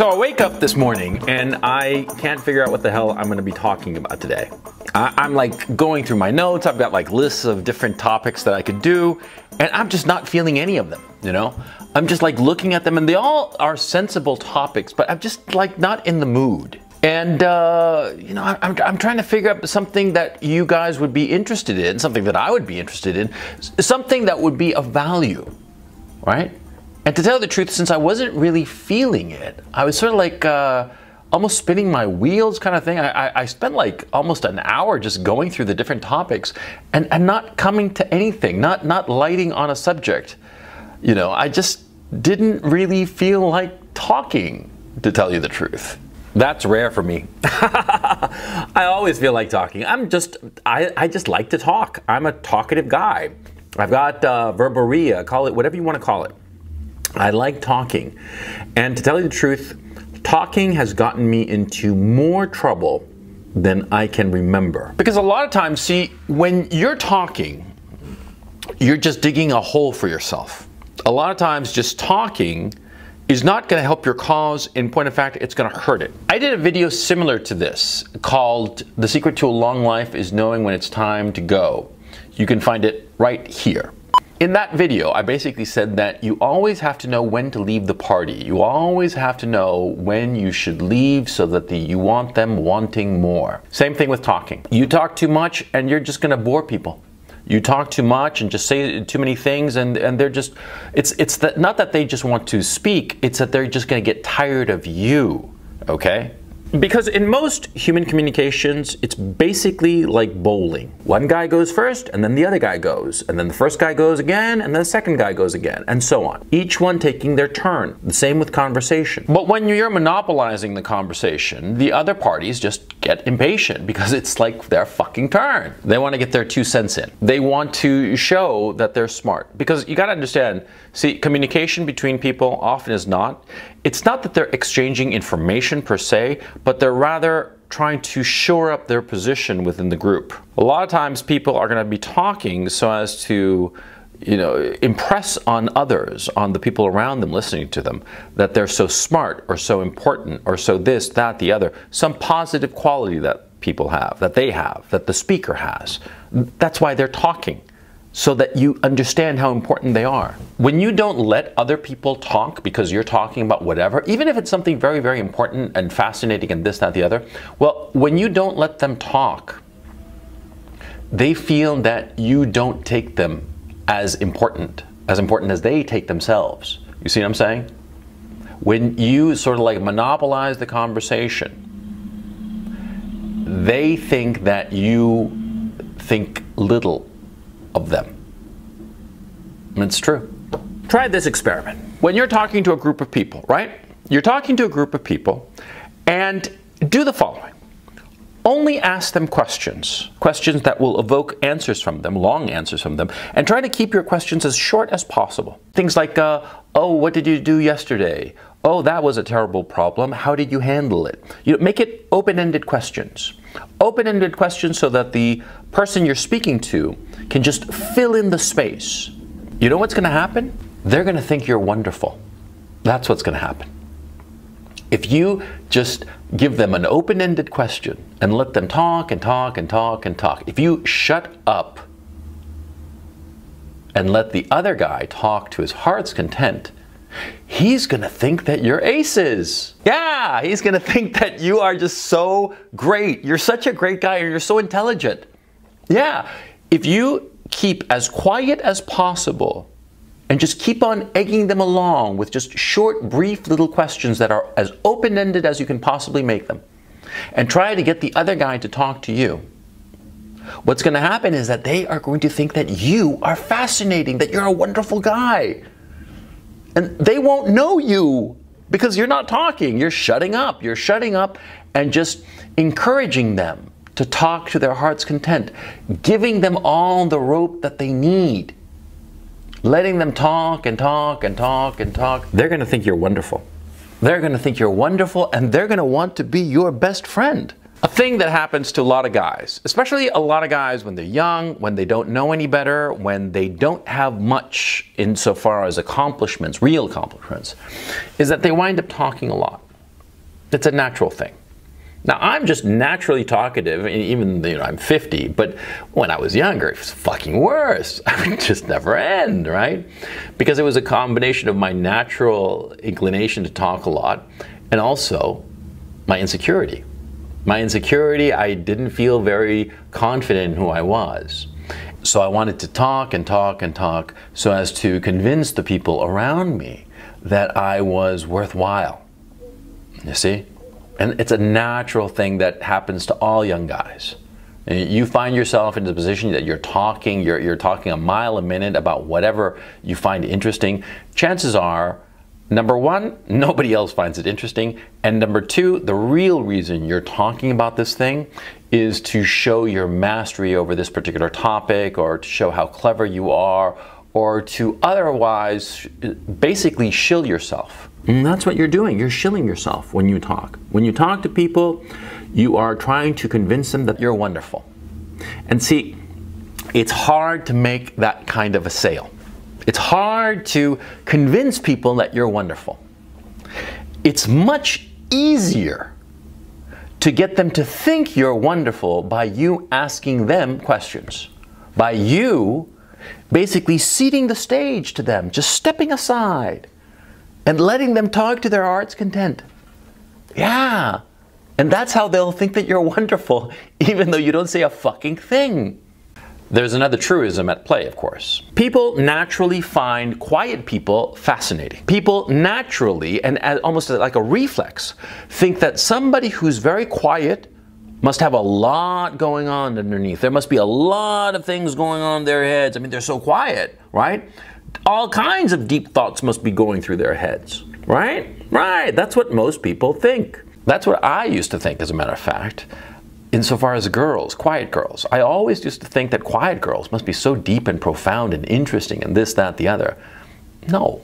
So I wake up this morning and I can't figure out what the hell I'm going to be talking about today. I'm like going through my notes. I've got like lists of different topics that I could do, and I'm just not feeling any of them, you know? I'm just like looking at them, and they all are sensible topics, but I'm just like not in the mood. And, you know, I'm trying to figure out something that you guys would be interested in, something that I would be interested in, something that would be of value, right? And to tell the truth, since I wasn't really feeling it, I was sort of like almost spinning my wheels kind of thing. I spent like almost an hour just going through the different topics and not coming to anything, not lighting on a subject. You know, I just didn't really feel like talking, to tell you the truth. That's rare for me. I always feel like talking. I just like to talk. I'm a talkative guy. I've got verboria, call it whatever you want to call it. I like talking. And to tell you the truth, talking has gotten me into more trouble than I can remember. Because a lot of times, see, when you're talking, you're just digging a hole for yourself. A lot of times just talking is not going to help your cause. In point of fact, it's going to hurt it. I did a video similar to this called "The Secret to a Long Life is Knowing When It's Time to Go." You can find it right here. In that video, I basically said that you always have to know when to leave the party. You always have to know when you should leave so that you want them wanting more. Same thing with talking. You talk too much and you're just going to bore people. You talk too much and just say too many things, and they're just, it's that, not that they just want to speak, it's that they're just going to get tired of you, okay? Because in most human communications, it's basically like bowling. One guy goes first, and then the other guy goes, and then the first guy goes again, and then the second guy goes again, and so on. Each one taking their turn. The same with conversation. But when you're monopolizing the conversation, the other parties just get impatient because it's like their fucking turn. They want to get their 2 cents in. They want to show that they're smart. Because you gotta understand, see, communication between people often is not. It's not that they're exchanging information per se, but they're rather trying to shore up their position within the group. A lot of times people are going to be talking so as to, you know, impress on others, on the people around them listening to them, that they're so smart or so important or so this, that, the other. Some positive quality that people have, that they have, that the speaker has. That's why they're talking, so that you understand how important they are. When you don't let other people talk because you're talking about whatever, even if it's something very, very important and fascinating and this, that, the other, well, when you don't let them talk, they feel that you don't take them as important as they take themselves. You see what I'm saying? When you sort of like monopolize the conversation, they think that you think little of them. And it's true. Try this experiment. When you're talking to a group of people, right? You're talking to a group of people and do the following. Only ask them questions that will evoke answers from them, long answers from them, and try to keep your questions as short as possible. Things like, oh, what did you do yesterday? Oh, that was a terrible problem. How did you handle it? You know, make it open-ended questions. Open-ended questions so that the person you're speaking to can just fill in the space. You know what's going to happen? They're going to think you're wonderful. That's what's going to happen. If you just give them an open-ended question and let them talk and talk and talk and talk, if you shut up and let the other guy talk to his heart's content, he's gonna think that you're aces. Yeah, he's gonna think that you are just so great. You're such a great guy, and you're so intelligent. Yeah, if you keep as quiet as possible and just keep on egging them along with just short, brief little questions that are as open-ended as you can possibly make them, and try to get the other guy to talk to you, what's gonna happen is that they are going to think that you are fascinating, that you're a wonderful guy. And they won't know you because you're not talking. You're shutting up. You're shutting up and just encouraging them to talk to their heart's content, giving them all the rope that they need, letting them talk and talk and talk and talk. They're going to think you're wonderful. They're going to think you're wonderful, and they're going to want to be your best friend. A thing that happens to a lot of guys, especially a lot of guys when they're young, when they don't know any better, when they don't have much insofar as accomplishments, real accomplishments, is that they wind up talking a lot. It's a natural thing. Now, I'm just naturally talkative, even, I'm 50, but when I was younger, it was fucking worse. I would just never end, right? Because it was a combination of my natural inclination to talk a lot and also my insecurity. My insecurity, I didn't feel very confident in who I was. So I wanted to talk and talk and talk so as to convince the people around me that I was worthwhile. You see? And it's a natural thing that happens to all young guys. You find yourself in the position that you're talking a mile a minute about whatever you find interesting. Chances are, number one, nobody else finds it interesting. And number two, the real reason you're talking about this thing is to show your mastery over this particular topic, or to show how clever you are, or to otherwise basically shill yourself. And that's what you're doing. You're shilling yourself when you talk. When you talk to people, you are trying to convince them that you're wonderful. And see, it's hard to make that kind of a sale. It's hard to convince people that you're wonderful. It's much easier to get them to think you're wonderful by you asking them questions. By you basically ceding the stage to them, just stepping aside and letting them talk to their heart's content. Yeah. And that's how they'll think that you're wonderful, even though you don't say a fucking thing. There's another truism at play, of course. People naturally find quiet people fascinating. People naturally, and almost like a reflex, think that somebody who's very quiet must have a lot going on underneath. There must be a lot of things going on in their heads. I mean, they're so quiet, right? All kinds of deep thoughts must be going through their heads, right? Right, that's what most people think. That's what I used to think, as a matter of fact. Insofar as girls, quiet girls, I always used to think that quiet girls must be so deep and profound and interesting and this, that, the other. No,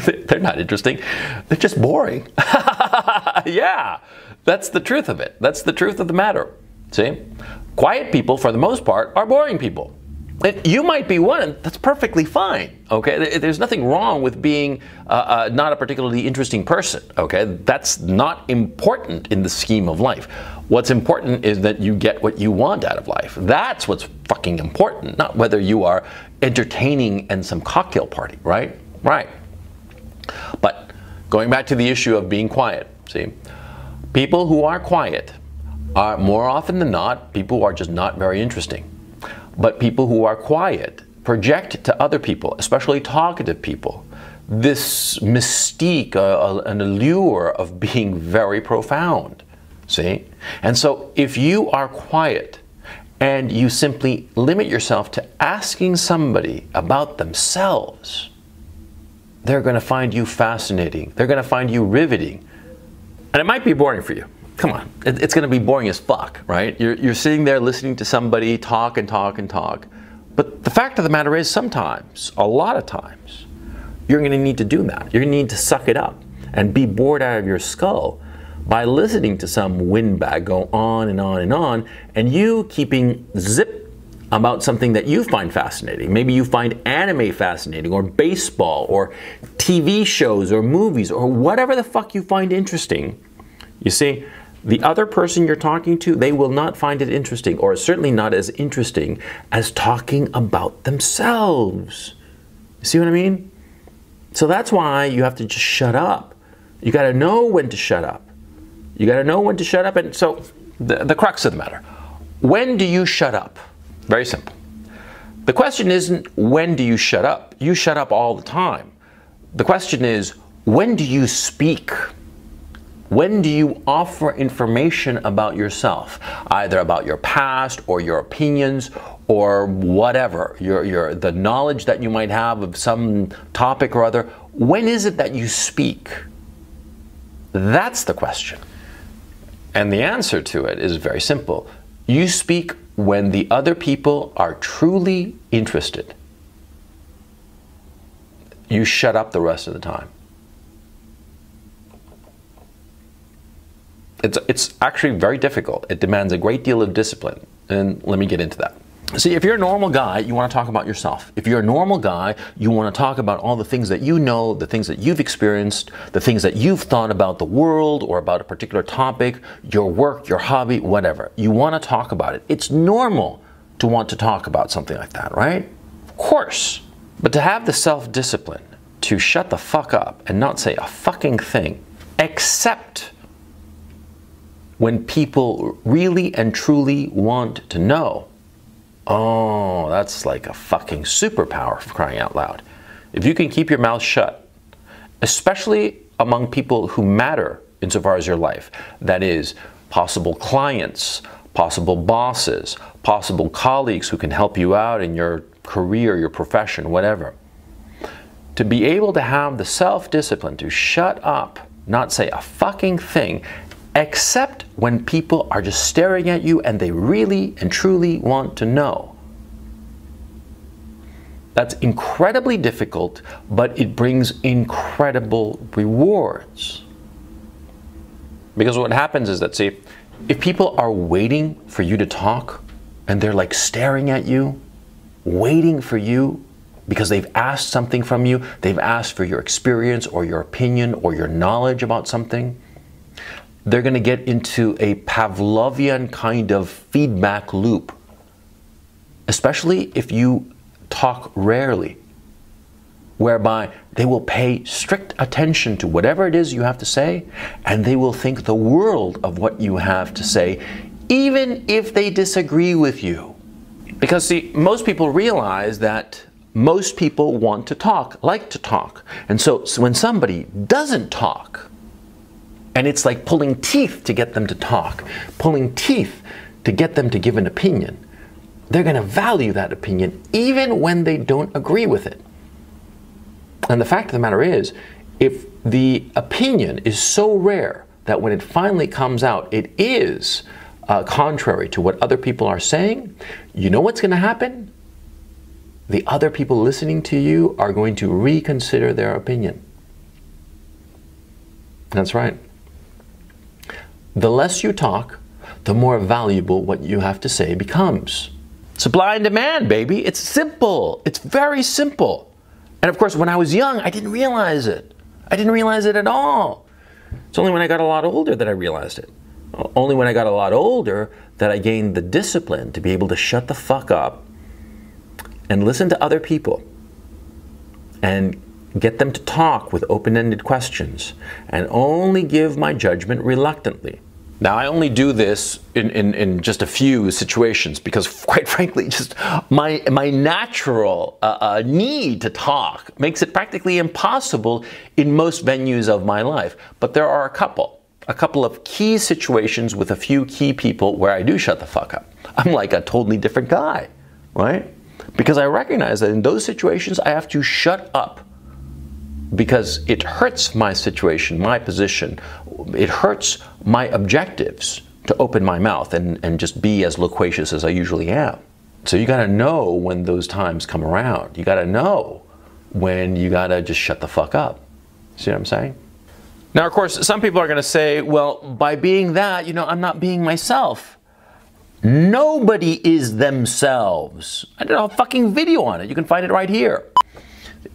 they're not interesting. They're just boring. Yeah, that's the truth of it. That's the truth of the matter. See? Quiet people, for the most part, are boring people. And you might be one, and that's perfectly fine, okay? There's nothing wrong with being not a particularly interesting person, okay? That's not important in the scheme of life. What's important is that you get what you want out of life. That's what's fucking important, not whether you are entertaining in some cocktail party, right? Right. But going back to the issue of being quiet, see? People who are quiet are, more often than not, people who are just not very interesting. But people who are quiet project to other people, especially talkative people, this mystique, an allure of being very profound. See? And so if you are quiet and you simply limit yourself to asking somebody about themselves, they're going to find you fascinating. They're going to find you riveting. And it might be boring for you. Come on, it's going to be boring as fuck, right? You're sitting there listening to somebody talk and talk and talk. But the fact of the matter is, sometimes, a lot of times, you're going to need to do that. You're going to need to suck it up and be bored out of your skull by listening to some windbag go on and on and on, and you keeping zip about something that you find fascinating. Maybe you find anime fascinating, or baseball, or TV shows, or movies, or whatever the fuck you find interesting. You see? The other person you're talking to, they will not find it interesting, or certainly not as interesting as talking about themselves. You see what I mean? So that's why you have to just shut up. You got to know when to shut up. You got to know when to shut up. And so the crux of the matter, when do you shut up? Very simple. The question isn't when do you shut up? You shut up all the time. The question is, when do you speak? When do you offer information about yourself, either about your past or your opinions or whatever, the knowledge that you might have of some topic or other? When is it that you speak? That's the question. And the answer to it is very simple. You speak when the other people are truly interested. You shut up the rest of the time. It's actually very difficult. It demands a great deal of discipline. And let me get into that. See, if you're a normal guy, you want to talk about yourself. If you're a normal guy, you want to talk about all the things that you know, the things that you've experienced, the things that you've thought about the world or about a particular topic, your work, your hobby, whatever. You want to talk about it. It's normal to want to talk about something like that, right? Of course. But to have the self-discipline to shut the fuck up and not say a fucking thing, except when people really and truly want to know. Oh, that's like a fucking superpower, for crying out loud. If you can keep your mouth shut, especially among people who matter insofar as your life, that is, possible clients, possible bosses, possible colleagues who can help you out in your career, your profession, whatever. To be able to have the self-discipline to shut up, not say a fucking thing, except when people are just staring at you and they really and truly want to know. That's incredibly difficult, but it brings incredible rewards. Because what happens is that, see, if people are waiting for you to talk and they're like staring at you, waiting for you because they've asked something from you, they've asked for your experience or your opinion or your knowledge about something, they're going to get into a Pavlovian kind of feedback loop, especially if you talk rarely, whereby they will pay strict attention to whatever it is you have to say, and they will think the world of what you have to say, even if they disagree with you. Because see, most people realize that most people want to talk, like to talk. And so when somebody doesn't talk, and it's like pulling teeth to get them to talk, pulling teeth to get them to give an opinion, they're going to value that opinion even when they don't agree with it. And the fact of the matter is, if the opinion is so rare that when it finally comes out, it is contrary to what other people are saying, you know what's going to happen? The other people listening to you are going to reconsider their opinion. That's right. The less you talk, the more valuable what you have to say becomes. Supply and demand, baby. It's simple. It's very simple. And of course, when I was young, I didn't realize it. I didn't realize it at all. It's only when I got a lot older that I realized it. Only when I got a lot older that I gained the discipline to be able to shut the fuck up and listen to other people and get them to talk with open-ended questions and only give my judgment reluctantly. Now, I only do this in just a few situations because, quite frankly, just my natural need to talk makes it practically impossible in most venues of my life. But there are a couple of key situations with a few key people where I do shut the fuck up. I'm like a totally different guy, right? Because I recognize that in those situations, I have to shut up because it hurts my situation, my position. It hurts my objectives to open my mouth and just be as loquacious as I usually am. So you gotta know when those times come around. You gotta know when you gotta just shut the fuck up. See what I'm saying? Now, of course, some people are gonna say, well, by being that, you know, I'm not being myself. Nobody is themselves. I did a fucking video on it. You can find it right here.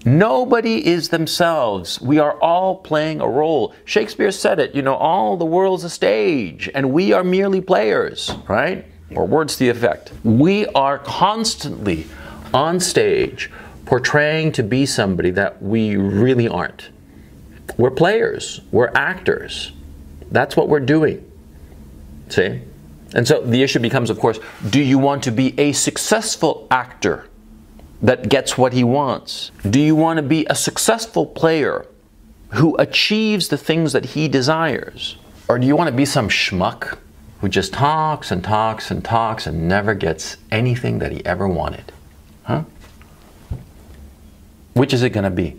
Nobody is themselves. We are all playing a role. Shakespeare said it, you know, all the world's a stage and we are merely players, right? Or words to the effect. We are constantly on stage portraying to be somebody that we really aren't. We're players. We're actors. That's what we're doing. See? And so the issue becomes, of course, do you want to be a successful actor that gets what he wants? Do you want to be a successful player who achieves the things that he desires? Or do you want to be some schmuck who just talks and talks and talks and never gets anything that he ever wanted? Huh? Which is it going to be?